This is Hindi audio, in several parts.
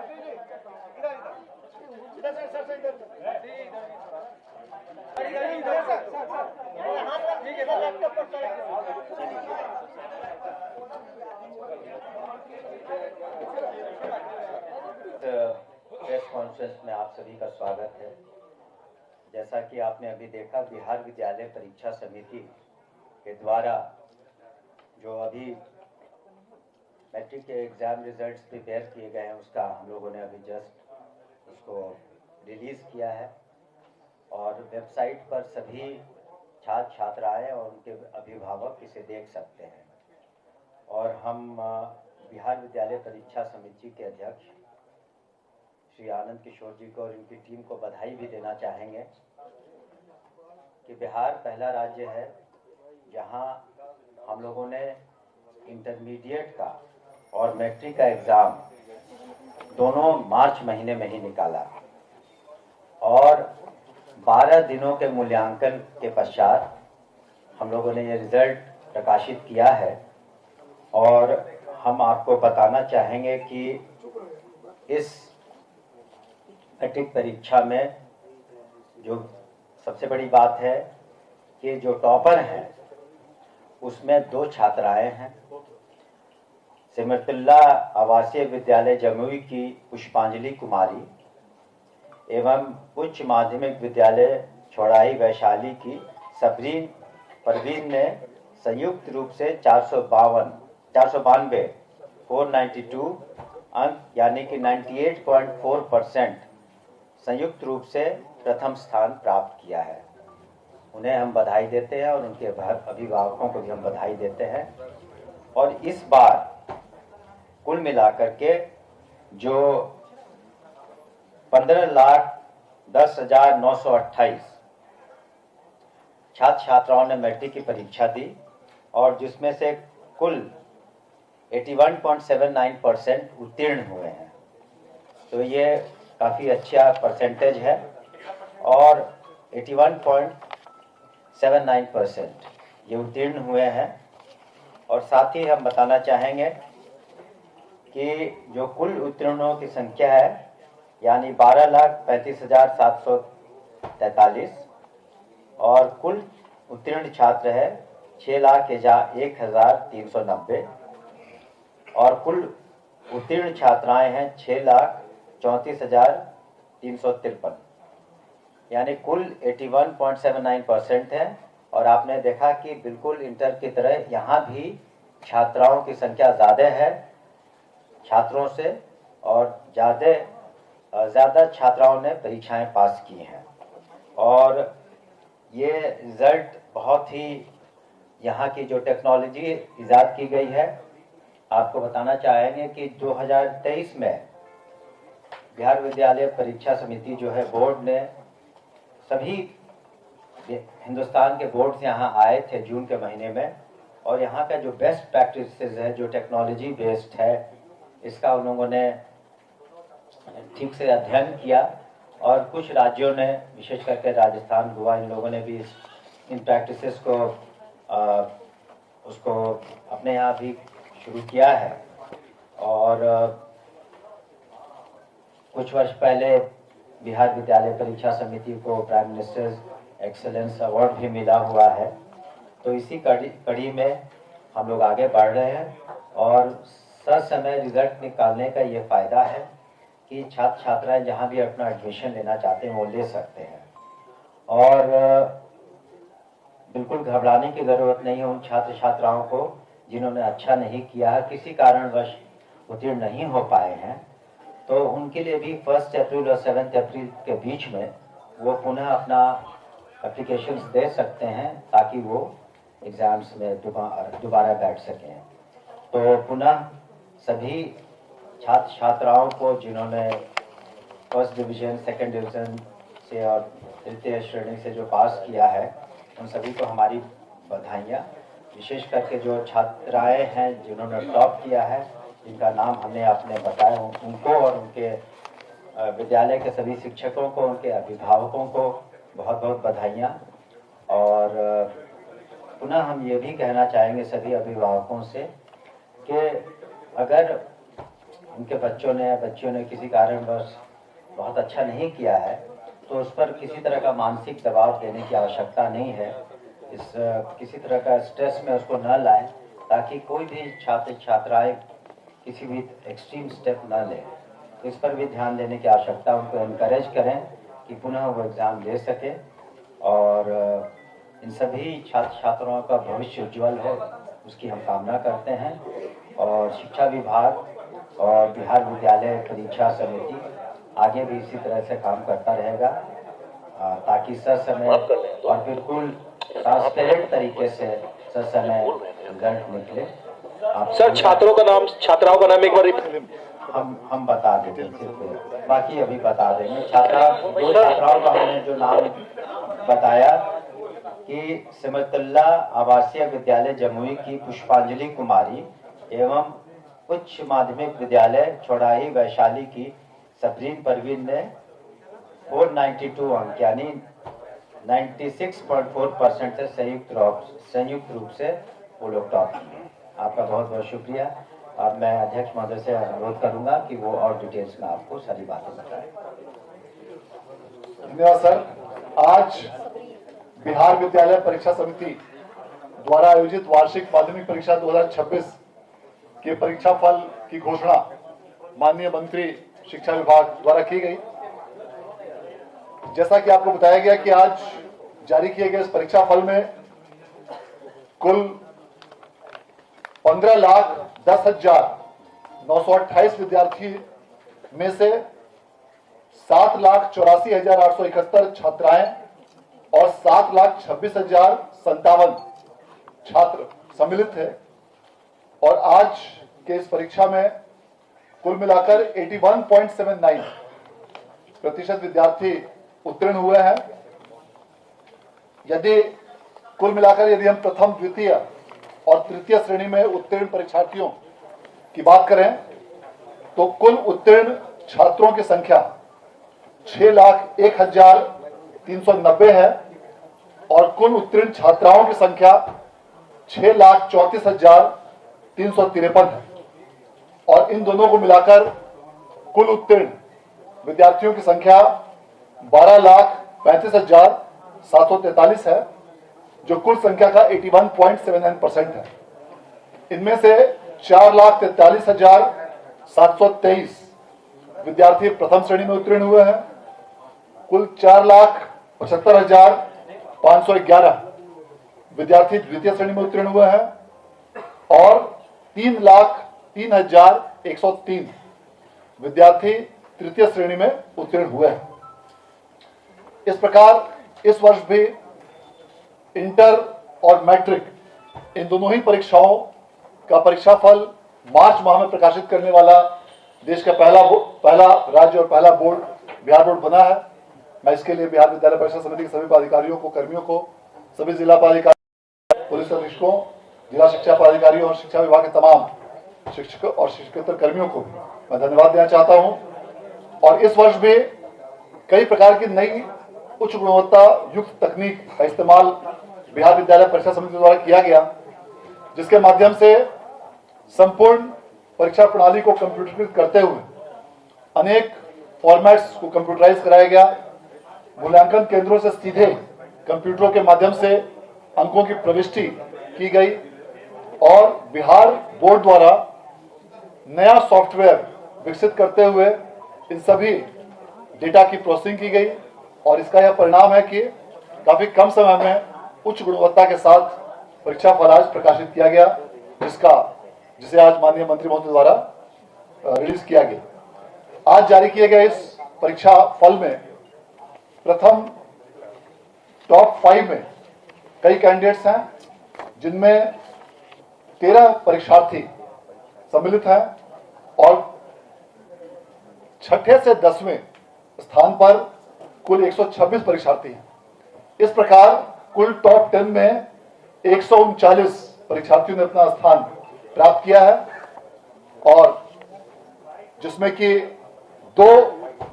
प्रेस कॉन्फ्रेंस में आप सभी का स्वागत है। जैसा कि आपने अभी देखा, बिहार विद्यालय परीक्षा समिति के द्वारा जो अभी मैट्रिक के एग्ज़ाम रिजल्ट्स प्रिपेयर किए गए हैं, उसका हम लोगों ने अभी जस्ट उसको रिलीज़ किया है और वेबसाइट पर सभी छात्र छात्राएँ और उनके अभिभावक इसे देख सकते हैं। और हम बिहार विद्यालय परीक्षा समिति के अध्यक्ष श्री आनंद किशोर जी को और इनकी टीम को बधाई भी देना चाहेंगे कि बिहार पहला राज्य है जहां हम लोगों ने इंटरमीडिएट का और मैट्रिक का एग्ज़ाम दोनों मार्च महीने में ही निकाला और 12 दिनों के मूल्यांकन के पश्चात हम लोगों ने ये रिज़ल्ट प्रकाशित किया है। और हम आपको बताना चाहेंगे कि इस मैट्रिक परीक्षा में जो सबसे बड़ी बात है कि जो टॉपर हैं उसमें 2 छात्राएं हैं। सिमरतुल्ला आवासीय विद्यालय जमुई की पुष्पांजलि कुमारी एवं उच्च माध्यमिक विद्यालय छौड़ाई वैशाली की सबरीन परवीन ने संयुक्त रूप से 492 अंक यानी कि 98.4% संयुक्त रूप से प्रथम स्थान प्राप्त किया है। उन्हें हम बधाई देते हैं और उनके अभिभावकों को भी हम बधाई देते हैं। और इस बार कुल मिलाकर के जो 15,10,928 छात्र छात्राओं ने मैट्रिक की परीक्षा दी और जिसमें से कुल 81.79% उत्तीर्ण हुए हैं। तो ये काफ़ी अच्छा परसेंटेज है और 81.79% ये उत्तीर्ण हुए हैं। और साथ ही हम बताना चाहेंगे कि जो कुल उत्तीर्णों की संख्या है यानी 12,35,743 और कुल उत्तीर्ण छात्र है 6,01,390 और कुल उत्तीर्ण छात्राएं हैं 6,34,353 यानी कुल 81.79% है। और आपने देखा कि बिल्कुल इंटर की तरह यहाँ भी छात्राओं की संख्या ज़्यादा है छात्रों से और ज़्यादा छात्राओं ने परीक्षाएं पास की हैं। और ये रिज़ल्ट बहुत ही यहाँ की जो टेक्नोलॉजी ईजाद की गई है, आपको बताना चाहेंगे कि 2023 में बिहार विद्यालय परीक्षा समिति जो है बोर्ड ने सभी हिंदुस्तान के बोर्ड्स यहाँ आए थे जून के महीने में और यहाँ का जो बेस्ट प्रैक्टिसेस है, जो टेक्नोलॉजी बेस्ड है, इसका उन लोगों ने ठीक से अध्ययन किया। और कुछ राज्यों ने, विशेष करके राजस्थान, गोवा, इन लोगों ने भी इन प्रैक्टिसेस को उसको अपने यहाँ भी शुरू किया है। और कुछ वर्ष पहले बिहार विद्यालय परीक्षा समिति को प्राइम मिनिस्टर्स एक्सेलेंस अवार्ड भी मिला हुआ है। तो इसी कड़ी में हम लोग आगे बढ़ रहे हैं और ससमय रिजल्ट निकालने का ये फ़ायदा है कि छात्र छात्राएं जहाँ भी अपना एडमिशन लेना चाहते हैं वो ले सकते हैं। और बिल्कुल घबराने की ज़रूरत नहीं है उन छात्र छात्राओं को जिन्होंने अच्छा नहीं किया है, किसी कारणवश उत्तीर्ण नहीं हो पाए हैं। तो उनके लिए भी 1 अप्रैल और 7 अप्रैल के बीच में वो पुनः अपना एप्लीकेशंस दे सकते हैं ताकि वो एग्ज़ाम्स में दोबारा बैठ सकें। तो पुनः सभी छात्र छात्राओं को जिन्होंने फर्स्ट डिवीज़न, सेकंड डिवीज़न से और तृतीय श्रेणी से जो पास किया है, उन सभी को हमारी बधाइयाँ। विशेष करके जो छात्राएं हैं जिन्होंने टॉप किया है, जिनका नाम हमने आपने बताया, उनको और उनके विद्यालय के सभी शिक्षकों को, उनके अभिभावकों को बहुत बहुत बधाइयाँ। और पुनः हम ये भी कहना चाहेंगे सभी अभिभावकों से कि अगर उनके बच्चियों ने किसी कारणवश बहुत अच्छा नहीं किया है, तो उस पर किसी तरह का मानसिक दबाव देने की आवश्यकता नहीं है। किसी तरह का स्ट्रेस में उसको न लाएं, ताकि कोई भी छात्र छात्राएं किसी भी एक्सट्रीम स्टेप न लें। इस पर भी ध्यान देने की आवश्यकता, उनको एनकरेज करें कि पुनः वो एग्ज़ाम दे सके और इन सभी छात्र छात्राओं का भविष्य उज्ज्वल हो, उसकी हम कामना करते हैं। और शिक्षा विभाग और बिहार विद्यालय परीक्षा समिति आगे भी इसी तरह से काम करता रहेगा, ताकि ससमय और बिल्कुल ट्रांसपेरेंट तरीके से ससमय रिजल्ट निकले। सर, छात्राओं का नाम एक बार हम बता देंगे, बाकी अभी बता देंगे। दो छात्राओं का हमने जो नाम बताया कि सिमतुल्ला आवासीय विद्यालय जमुई की पुष्पांजलि कुमारी एवं उच्च माध्यमिक विद्यालय चौड़ाही वैशाली की सबरीन परवीन ने 492 अंक यानी 96.4% से संयुक्त रूप से वो लोग टॉप किए। आपका बहुत बहुत शुक्रिया। अब मैं अध्यक्ष महोदय से अनुरोध करूंगा कि वो और डिटेल्स में आपको सारी बातें बताएं। धन्यवाद सर। आज बिहार विद्यालय परीक्षा समिति द्वारा आयोजित वार्षिक माध्यमिक परीक्षा 2026 के परीक्षा फल की घोषणा माननीय मंत्री शिक्षा विभाग द्वारा की गई। जैसा कि आपको बताया गया कि आज जारी किए गए इस परीक्षा फल में कुल 15,10,928 विद्यार्थी में से 7,84,871 छात्राएं और 7,26,057 छात्र सम्मिलित थे। और आज के इस परीक्षा में कुल मिलाकर 81.79% विद्यार्थी उत्तीर्ण हुए हैं। कुल मिलाकर यदि हम प्रथम, द्वितीय और तृतीय श्रेणी में उत्तीर्ण परीक्षार्थियों की बात करें तो कुल उत्तीर्ण छात्रों की संख्या 6,01,390 है और कुल उत्तीर्ण छात्राओं की संख्या 6,34,353 है। और इन दोनों को मिलाकर कुल उत्तीर्ण विद्यार्थियों की संख्या 12,35,743 है, जो कुल संख्या का 81.79% है। इनमें से 4,43,723 विद्यार्थी प्रथम श्रेणी में उत्तीर्ण हुए हैं, कुल 4,75,511 विद्यार्थी द्वितीय श्रेणी में उत्तीर्ण हुए हैं और 3,03,103 विद्यार्थी तृतीय श्रेणी में उत्तीर्ण हुए हैं। इस प्रकार इस वर्ष भी इंटर और मैट्रिक इन दोनों ही परीक्षाओं का परीक्षाफल मार्च माह में प्रकाशित करने वाला देश का पहला राज्य और पहला बोर्ड बिहार बोर्ड बना है। मैं इसके लिए बिहार विद्यालय परीक्षा समिति के सभी पदाधिकारियों को, कर्मियों को, सभी जिला पदाधिकारी, पुलिस अधीक्षकों, जिला शिक्षा पदाधिकारियों और शिक्षा विभाग के तमाम शिक्षकों और शिक्षकेतर कर्मियों को मैं धन्यवाद देना चाहता हूं। और इस वर्ष भी कई प्रकार की नई उच्च गुणवत्ता युक्त तकनीक का इस्तेमाल बिहार विद्यालय परीक्षा समिति द्वारा किया गया, जिसके माध्यम से संपूर्ण परीक्षा प्रणाली को कंप्यूटरीकृत करते हुए अनेक फॉर्मेट्स को कंप्यूटराइज कराया गया। मूल्यांकन केंद्रों से सीधे कंप्यूटरों के माध्यम से अंकों की प्रविष्टि की गई और बिहार बोर्ड द्वारा नया सॉफ्टवेयर विकसित करते हुए इन सभी डेटा की प्रोसेसिंग की गई। और इसका यह परिणाम है कि काफी कम समय में उच्च गुणवत्ता के साथ परीक्षा फल आज प्रकाशित किया गया, जिसे आज माननीय मंत्री महोदय द्वारा रिलीज किया गया। आज जारी किए गए इस परीक्षा फल में प्रथम टॉप 5 में कई कैंडिडेट्स हैं, जिनमें 13 परीक्षार्थी सम्मिलित हैं और छठे से 10वें स्थान पर कुल 126 परीक्षार्थी हैं। इस प्रकार कुल टॉप 10 में 139 परीक्षार्थियों ने अपना स्थान प्राप्त किया है और जिसमें कि 2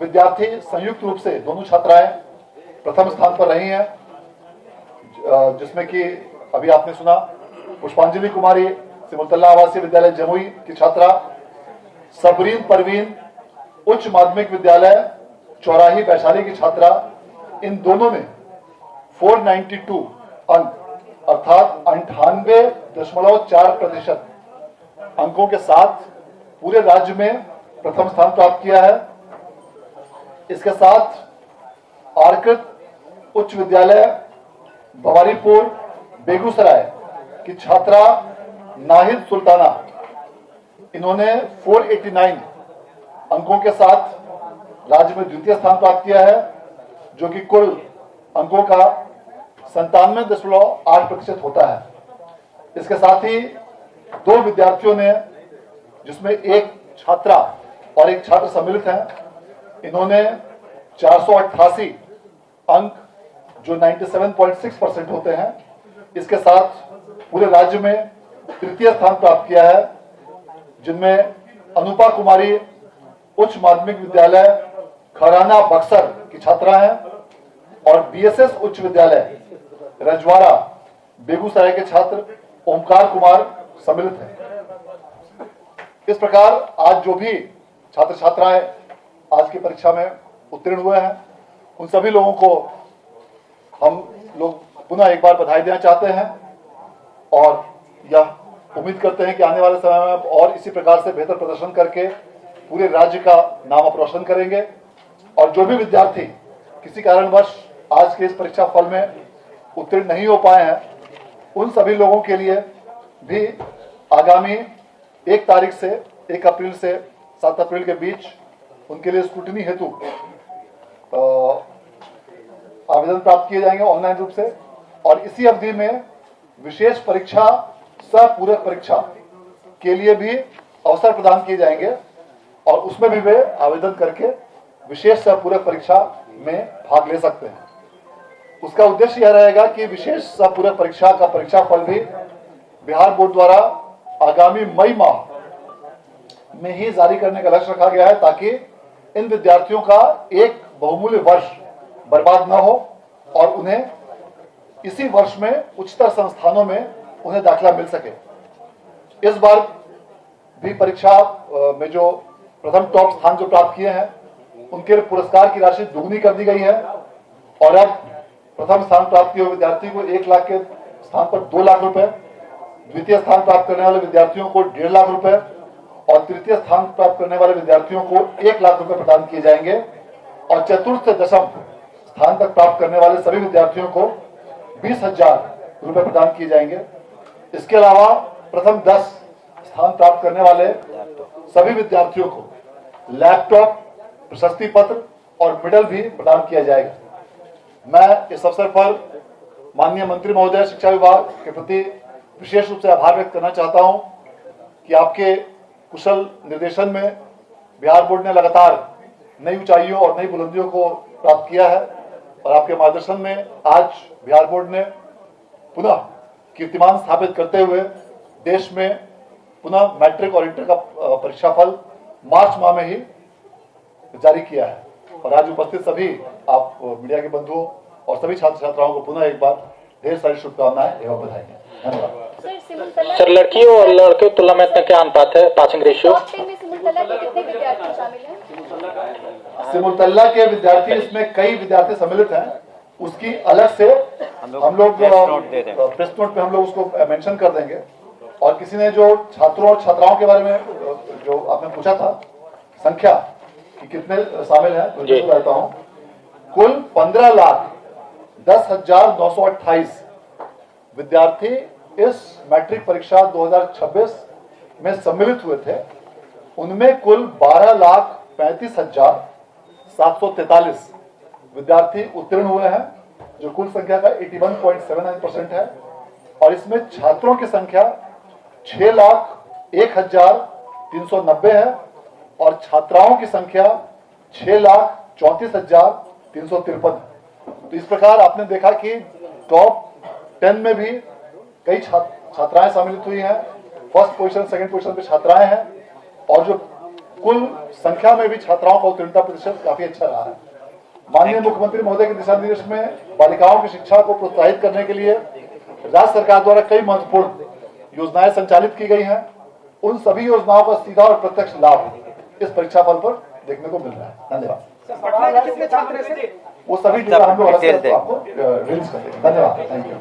विद्यार्थी संयुक्त रूप से, दोनों छात्राएं प्रथम स्थान पर रही हैं, जिसमें कि अभी आपने सुना पुष्पांजलि कुमारी सिमतुल्ला आवासीय विद्यालय जमुई की छात्रा सबरीन परवीन उच्च माध्यमिक विद्यालय चौराही वैशाली की छात्रा, इन दोनों ने 492 अंक अर्थात 98.4% अंकों के साथ पूरे राज्य में प्रथम स्थान प्राप्त किया है। इसके साथ आर्कृत उच्च विद्यालय भवानीपुर बेगूसराय की छात्रा नाहिद सुल्ताना, इन्होंने 489 अंकों के साथ राज्य में द्वितीय स्थान प्राप्त किया है, जो कि कुल अंकों का 97.8% होता है। इसके साथ ही दो विद्यार्थियों ने, जिसमें एक छात्रा और एक छात्र सम्मिलित हैं, इन्होंने 488 अंक जो 97.6% होते हैं, इसके साथ पूरे राज्य में तृतीय स्थान प्राप्त किया है, जिनमें अनुपा कुमारी उच्च माध्यमिक विद्यालय खराना बक्सर की छात्रा हैं और बीएसएस उच्च विद्यालय रजवाड़ा बेगूसराय के छात्र ओमकार कुमार सम्मिलित हैं। इस प्रकार आज जो भी छात्र छात्राएं आज की परीक्षा में उत्तीर्ण हुए हैं, उन सभी लोगों को हम लोग पुनः एक बार बधाई देना चाहते हैं और यह उम्मीद करते हैं कि आने वाले समय में और इसी प्रकार से बेहतर प्रदर्शन करके पूरे राज्य का नाम आप रोशन करेंगे। और जो भी विद्यार्थी किसी कारणवश आज के इस परीक्षा फल में उत्तीर्ण नहीं हो पाए हैं, उन सभी लोगों के लिए भी आगामी 1 तारीख से 1 अप्रैल से 7 अप्रैल के बीच उनके लिए स्क्रूटनी हेतु आवेदन प्राप्त किए जाएंगे ऑनलाइन रूप से, और इसी अवधि में विशेष परीक्षा सह परीक्षा के लिए भी अवसर प्रदान किए जाएंगे और उसमें भी वे आवेदन करके विशेष सह परीक्षा में भाग ले सकते हैं। उसका उद्देश्य यह रहेगा कि विशेष सह परीक्षा का परीक्षा फल भी बिहार बोर्ड द्वारा आगामी मई माह में ही जारी करने का लक्ष्य रखा गया है, ताकि इन विद्यार्थियों का एक बहुमूल्य वर्ष बर्बाद न हो और उन्हें इसी वर्ष में उच्चतर संस्थानों में उन्हें दाखिला मिल सके। इस बार भी परीक्षा में जो प्रथम टॉप स्थान जो प्राप्त किए हैं, उनके लिए पुरस्कार की राशि दुगनी कर दी गई है और अब प्रथम स्थान प्राप्त किए हुए विद्यार्थी को 1 लाख के स्थान पर 2 लाख रुपए, द्वितीय स्थान प्राप्त करने वाले विद्यार्थियों को 1.5 लाख रुपए और तृतीय स्थान प्राप्त करने वाले विद्यार्थियों को 1 लाख रुपए प्रदान किए जाएंगे और चतुर्थ से दशम स्थान तक प्राप्त करने वाले सभी विद्यार्थियों को 20,000 रुपए प्रदान किए जाएंगे। इसके अलावा प्रथम 10 स्थान प्राप्त करने वाले सभी विद्यार्थियों को लैपटॉप, प्रशस्ति पत्र और मेडल भी प्रदान किया जाएगा। मैं इस अवसर पर माननीय मंत्री महोदय शिक्षा विभाग के प्रति विशेष रूप से आभार व्यक्त करना चाहता हूं कि आपके कुशल निर्देशन में बिहार बोर्ड ने लगातार नई ऊंचाइयों और नई बुलंदियों को प्राप्त किया है और आपके मार्गदर्शन में आज बिहार बोर्ड ने पुनः कीर्तिमान स्थापित करते हुए देश में पुनः मैट्रिक और इंटर का परीक्षा फल मार्च माह में ही जारी किया है। और आज उपस्थित सभी आप मीडिया के बंधुओं और सभी छात्र छात्राओं को पुनः एक बार ढेर सारी शुभकामनाएं एवं बधाई। धन्यवाद। सर, लड़कियों और लड़के की तुलना में इतना क्या अनुपात है पासिंग रेशियो? सिमुलतल्ला के विद्यार्थी, इसमें कई विद्यार्थी सम्मिलित हैं, उसकी अलग से हम लोग प्रेस नोट पे हम लोग उसको मेंशन कर देंगे। और किसी ने जो छात्रों और छात्राओं के बारे में जो आपने पूछा था संख्या कि कितने शामिल हैं, तो मैं बताता हूं। कुल 15,10,928 विद्यार्थी इस मैट्रिक परीक्षा 2026 में सम्मिलित हुए थे। उनमें कुल 12,35,743 विद्यार्थी उत्तीर्ण हुए हैं, जो कुल संख्या का 81.79% है। और इसमें छात्रों की संख्या 6,01,390 है और छात्राओं की संख्या 6,34,353 है। तो इस प्रकार आपने देखा कि टॉप 10 में भी कई छात्राएं सम्मिलित हुई हैं, फर्स्ट पोजीशन सेकंड पोजीशन पे छात्राएं हैं और जो कुल संख्या में भी छात्राओं का उत्तीर्णता प्रतिशत काफी अच्छा रहा है। माननीय मुख्यमंत्री महोदय के दिशा निर्देश में बालिकाओं की शिक्षा को प्रोत्साहित करने के लिए राज्य सरकार द्वारा कई महत्वपूर्ण योजनाएं संचालित की गई हैं, उन सभी योजनाओं का सीधा और प्रत्यक्ष लाभ इस परीक्षा फल पर देखने को मिल रहा है। धन्यवाद। वो सभी डेटा हम लोग अलग से आपको रिलीज कर देंगे। धन्यवाद। Thank you.